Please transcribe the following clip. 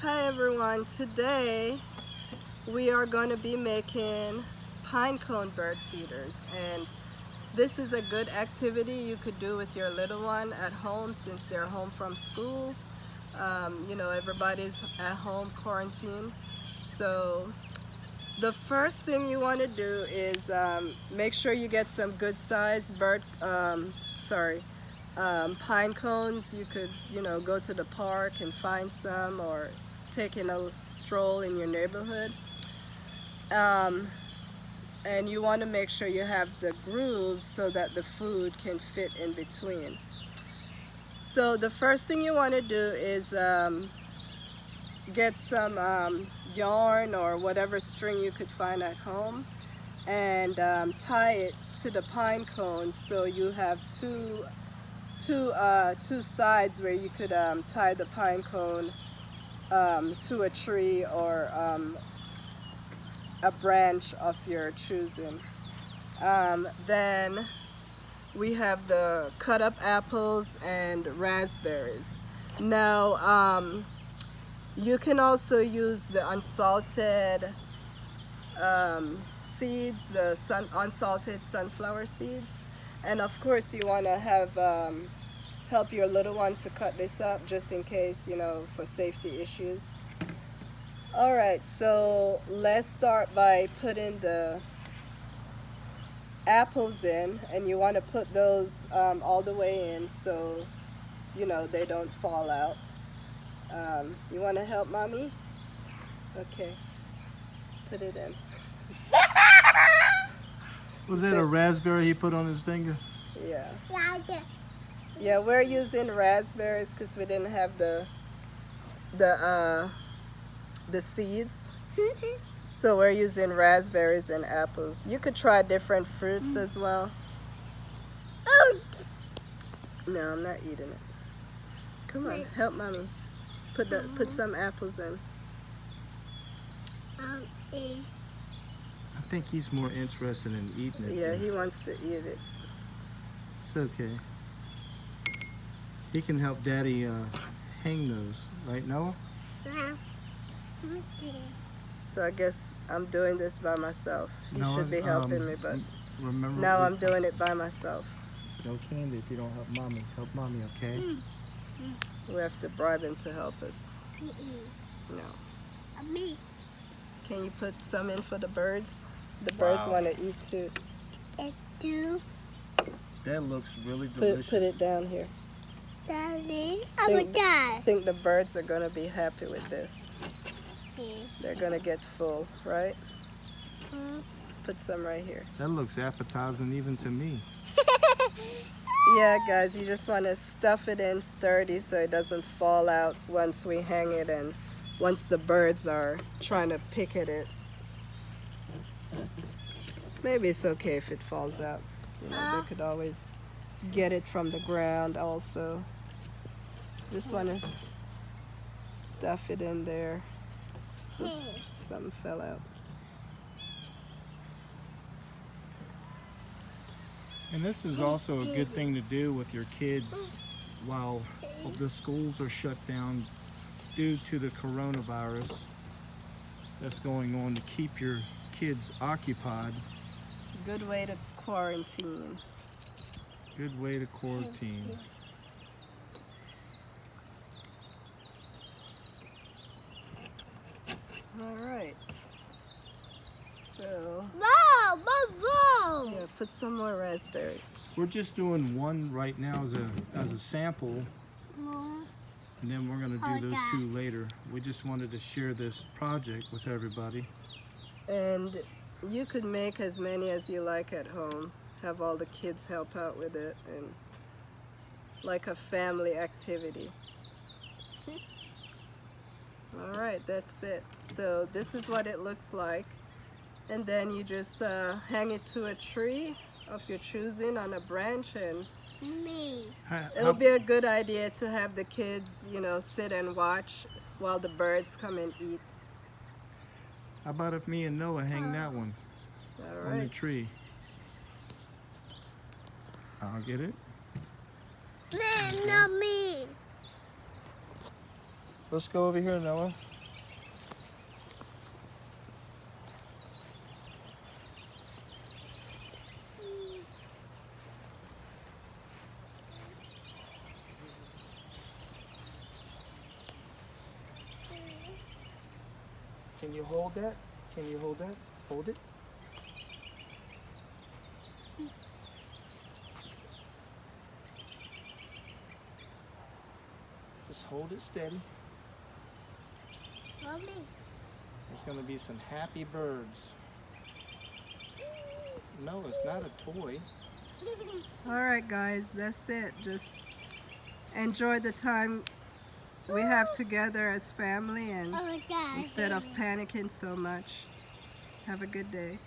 Hi everyone, today we are going to be making pine cone bird feeders, and this is a good activity you could do with your little one at home since they're home from school. Everybody's at home quarantine, so the first thing you want to do is make sure you get some good sized pine cones. You could, go to the park and find some, or taking a stroll in your neighborhood. And you want to make sure you have the grooves so that the food can fit in between. So the first thing you want to do is get some yarn or whatever string you could find at home, and tie it to the pine cones so you have two sides where you could tie the pine cone to a tree or a branch of your choosing. Then we have the cut up apples and raspberries. Now you can also use the unsalted seeds, the unsalted sunflower seeds, and of course you want to have help your little one to cut this up just in case, for safety issues. Alright, so let's start by putting the apples in, and you want to put those all the way in so they don't fall out. You want to help mommy? Okay, put it in. Was that a raspberry he put on his finger? Yeah. Yeah, we're using raspberries because we didn't have the seeds. So we're using raspberries and apples. You could try different fruits as well. No, I'm not eating it. Come on, help mommy. Put some apples in. I think he's more interested in eating it. Yeah, he wants to eat it. It's okay. He can help Daddy hang those, right, Noah? Yeah. So I guess I'm doing this by myself. He Noah, should be helping me, but remember, now I'm doing it by myself. No candy if you don't help mommy. Help mommy, okay? We have to bribe him to help us. No. Me. Can you put some in for the birds? The birds want to eat too. That looks really delicious. Put it down here. Daddy, I will die. I think the birds are going to be happy with this. Okay. They're going to get full, right? Put some right here. That looks appetizing even to me. Yeah, guys, you just want to stuff it in sturdy so it doesn't fall out once we hang it and once the birds are trying to pick at it. Maybe it's okay if it falls out. They could always get it from the ground also. Just want to stuff it in there. Oops, something fell out. And this is also a good thing to do with your kids while the schools are shut down due to the coronavirus that's going on, to keep your kids occupied. Good way to quarantine. Good way to quarantine. All right. So, yeah, put some more raspberries. We're just doing one right now as a sample, and then we're going to do those two later. We just wanted to share this project with everybody. And you could make as many as you like at home. Have all the kids help out with it, and like a family activity. All right, that's it. So this is what it looks like. And then you just hang it to a tree of your choosing on a branch, and it'll be a good idea to have the kids, sit and watch while the birds come and eat. How about if me and Noah hang that one on the tree? I'll get it. Not me. Let's go over here, Noah. Can you hold that? Can you hold that? Hold it. Just hold it steady. Mommy. There's going to be some happy birds. No, it's not a toy. All right, guys, that's it. Just enjoy the time we have together as family, and Oh, Daddy. instead of panicking so much, have a good day.